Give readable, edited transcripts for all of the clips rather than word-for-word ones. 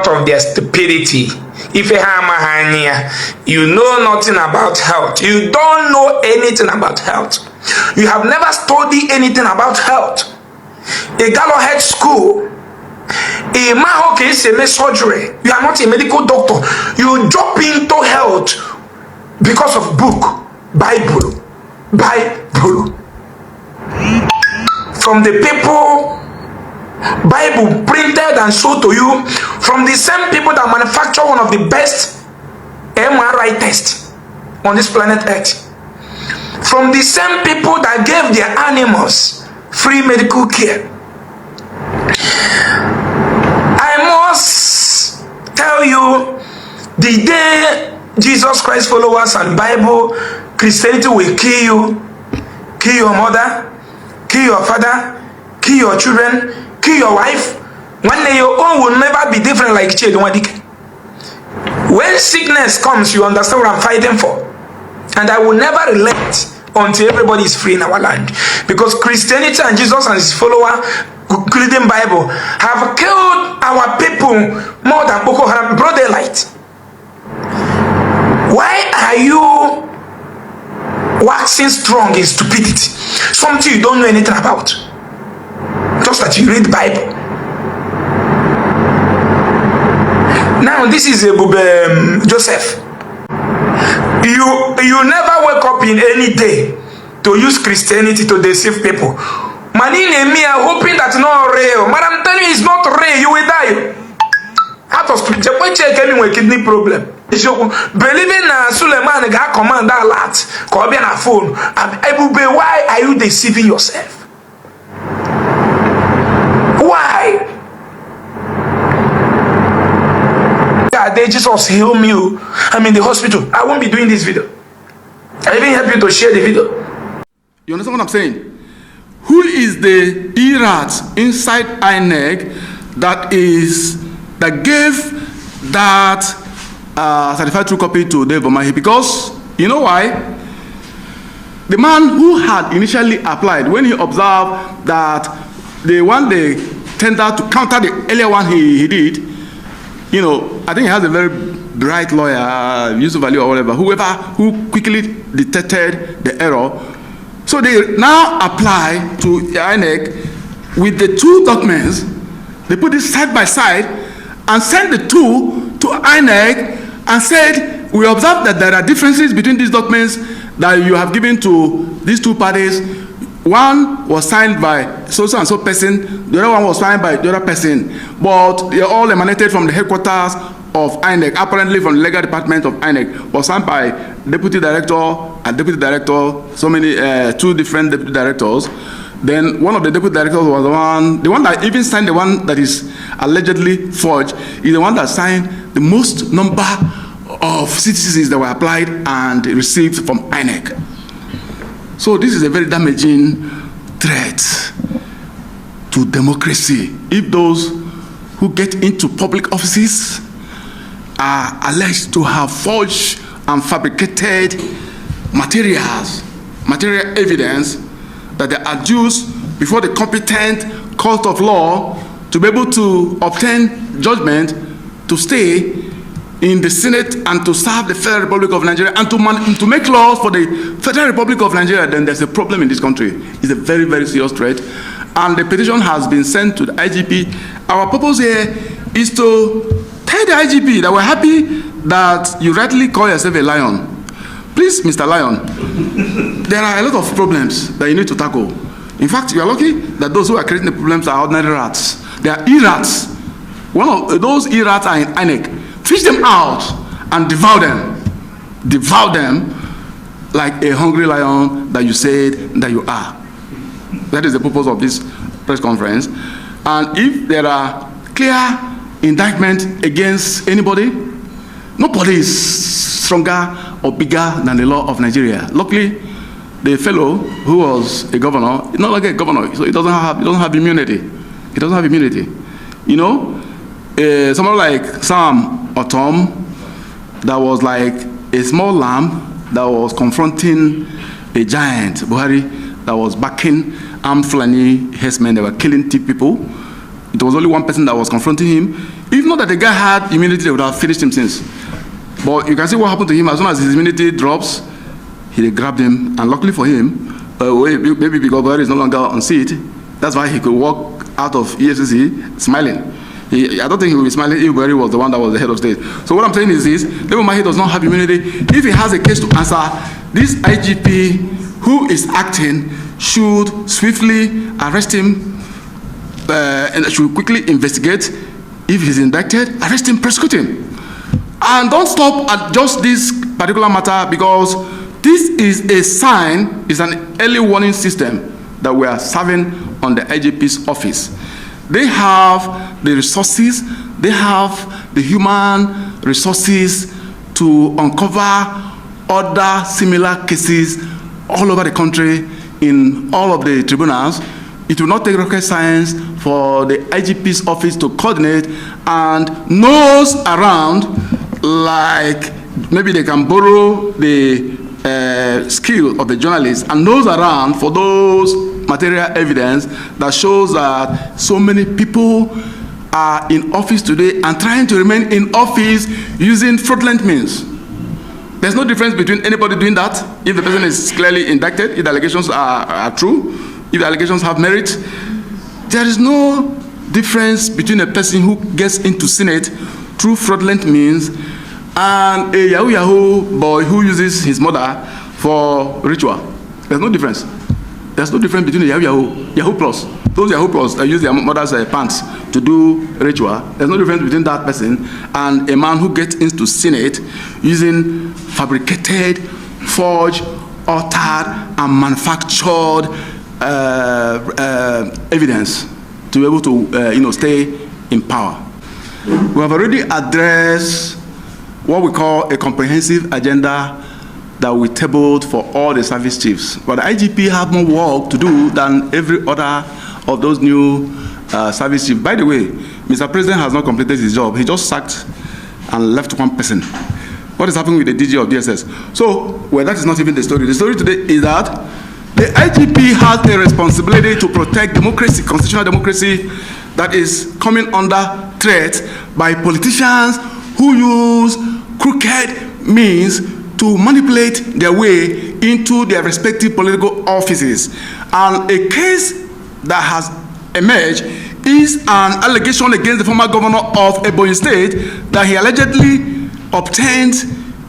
result of their stupidity. If you know nothing about health, you don't know anything about health, you have never studied anything about health. A gallo head school, a man who can surgery, you are not a medical doctor, you jump into health because of book, Bible, from the people Bible printed and sold to you, from the same people that manufacture one of the best MRI tests on this planet Earth, from the same people that gave their animals free medical care. I must tell you, the day Jesus Christ followers and Bible Christianity will kill you, kill your mother, kill your father, kill your children, kill your wife, one day your own will never be different like Chedwadik. When sickness comes, you understand what I'm fighting for. And I will never relent until everybody is free in our land. Because Christianity and Jesus and his follower, including Bible, have killed our people more than Boko Haram, broad daylight. Why are you waxing strong in stupidity? Something you don't know anything about. Just that you read Bible. Now this is Ebube Joseph. You never wake up in any day to use Christianity to deceive people. Manine and me are hoping that's not real. But I'm telling you, it's not real. You will die. Out of scripture, why check anyone with kidney problem? Believing Suleiman got command that lot. Call me on a phone. Ebube, why are you deceiving yourself? Why? They Jesus heal me. I'm in the hospital. I won't be doing this video. I even help you to share the video. You understand what I'm saying? Who is the erat inside INEC that gave that certified true copy to Dave Omahi? Because you know why? The man who had initially applied, when he observed that the one they tended to counter the earlier one he did, you know, I think he has a very bright lawyer, Yusuf Ali or whatever, who quickly detected the error. So they now apply to INEC with the two documents. They put it side by side and send the two to INEC and said, we observe that there are differences between these documents that you have given to these two parties. One was signed by so and so person, the other one was signed by the other person, but they all emanated from the headquarters of INEC, apparently from the legal department of INEC, was signed by deputy director and deputy director, so many, two different deputy directors. Then one of the deputy directors was the one that even signed the one that is allegedly forged, is the one that signed the most number of citizens that were applied and received from INEC. So this is a very damaging threat to democracy. If those who get into public offices are alleged to have forged and fabricated material evidence that they adduce before the competent court of law to be able to obtain judgment to stay in the Senate and to serve the Federal Republic of Nigeria and to make laws for the Federal Republic of Nigeria, then there's a problem in this country. It's a very, very serious threat. And the petition has been sent to the IGP. Our purpose here is to tell the IGP that we're happy that you rightly call yourself a lion. Please, Mr. Lion, there are a lot of problems that you need to tackle. In fact, you are lucky that those who are creating the problems are ordinary rats. They are e-rats. One of those e-rats are in INEC. Fish them out and devour them. Devour them like a hungry lion that you said that you are. That is the purpose of this press conference. And if there are clear indictments against anybody, nobody is stronger or bigger than the law of Nigeria. Luckily, the fellow who was a governor is not like a governor, so he doesn't have immunity. He doesn't have immunity. You know, someone like Sam or Tom, that was like a small lamb that was confronting a giant, Buhari, that was backing armed Fulani herdsmen that were killing people. It was only one person that was confronting him. If not that the guy had immunity, they would have finished him since. But you can see what happened to him. As soon as his immunity drops, he grabbed him, and luckily for him, maybe because Buhari is no longer on seat, that's why he could walk out of EFCC smiling. I don't think he will be smiling if Buhari was the one that was the head of state. So what I'm saying is this: Labour Mahi does not have immunity. If he has a case to answer, this IGP who is acting should swiftly arrest him and should quickly investigate. If he's indicted, arrest him, prosecute him. And don't stop at just this particular matter, because this is a sign, it's an early warning system that we are serving on the IGP's office. They have the resources, they have the human resources to uncover other similar cases all over the country in all of the tribunals. It will not take rocket science for the IGP's office to coordinate and nose around, like maybe they can borrow the skill of the journalists and nose around for those material evidence that shows that so many people are in office today and trying to remain in office using fraudulent means. There's no difference between anybody doing that if the person is clearly indicted, if the allegations are true, if the allegations have merit. There is no difference between a person who gets into Senate through fraudulent means and a Yahoo boy who uses his mother for ritual. There's no difference. There's no difference between a Yahoo Plus. Those Yahoo Plus that use their mother's pants to do ritual. There's no difference between that person and a man who gets into Senate using fabricated, forged, altered, and manufactured evidence to be able to stay in power. We have already addressed what we call a comprehensive agenda that we tabled for all the service chiefs. But the IGP have more work to do than every other of those new service chiefs. By the way, Mr. President has not completed his job. He just sacked and left one person. What is happening with the DG of DSS? So, well, that is not even the story. The story today is that the IGP has a responsibility to protect democracy, constitutional democracy, that is coming under threat by politicians who use crooked means to manipulate their way into their respective political offices. And a case that has emerged is an allegation against the former governor of Ebonyi State that he allegedly obtained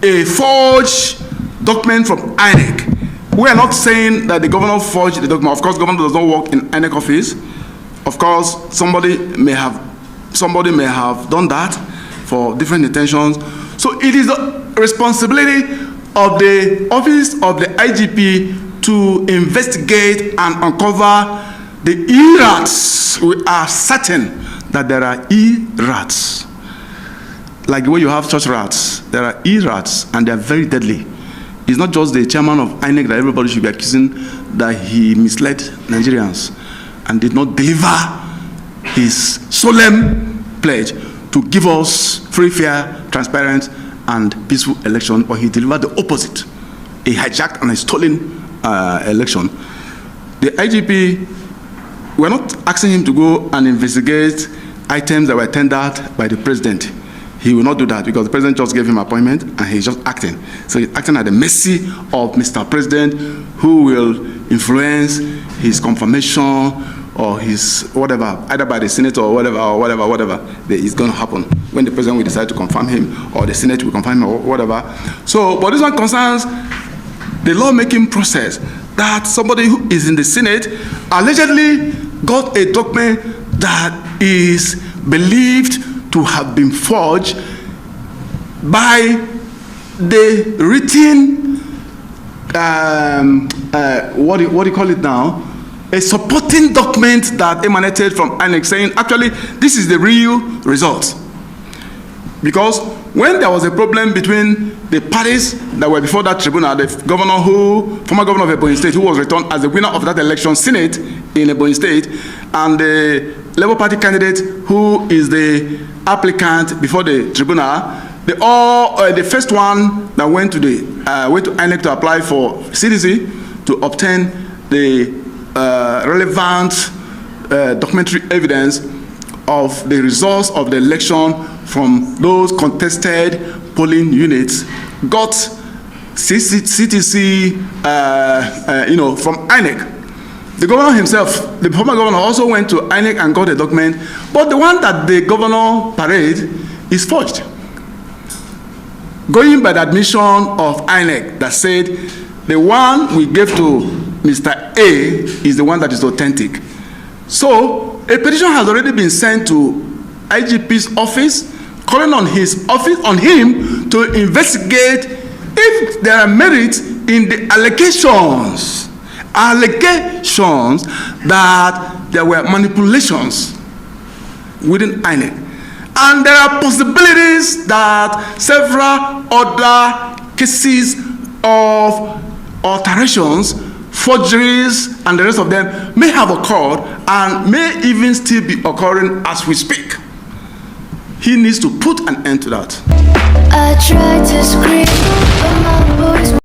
a forged document from INEC. We are not saying that the governor forged the document. Of course, the governor does not work in INEC office. Of course, somebody may have done that for different intentions. So it is the responsibility of the office of the IGP to investigate and uncover the E-rats. We are certain that there are E-rats. Like the way you have church rats, there are E-rats, and they are very deadly. It's not just the chairman of INEC that everybody should be accusing that he misled Nigerians and did not deliver his solemn pledge to give us free, fair, transparent, and peaceful election, but he delivered the opposite, a hijacked and a stolen election. The IGP, we're not asking him to go and investigate items that were tendered by the president. He will not do that because the president just gave him an appointment and he's just acting. So he's acting at the mercy of Mr. President, who will influence his confirmation or his whatever, either by the Senate or whatever that is going to happen when the president will decide to confirm him or the Senate will confirm him or whatever. So, but this one concerns the lawmaking process, that somebody who is in the Senate allegedly got a document that is believed to have been forged by the written, what do you call it now? A supporting document that emanated from INEC saying, actually, this is the real result. Because when there was a problem between the parties that were before that tribunal, the governor former governor of Ebonyi State, who was returned as the winner of that election, Senate in Ebonyi State, and the Labour Party candidate who is the applicant before the tribunal, the first one that went to INEC to apply for CDC to obtain the relevant documentary evidence of the results of the election from those contested polling units got CTC, from INEC. The governor himself, the former governor, also went to INEC and got a document, but the one that the governor parade is forged. Going by the admission of INEC that said the one we gave to Mr. A is the one that is authentic. So a petition has already been sent to IGP's office, calling on his office, on him to investigate if there are merits in the allegations that there were manipulations within INEC. And there are possibilities that several other cases of alterations, forgeries, and the rest of them may have occurred and may even still be occurring as we speak. He needs to put an end to that. I tried to scream.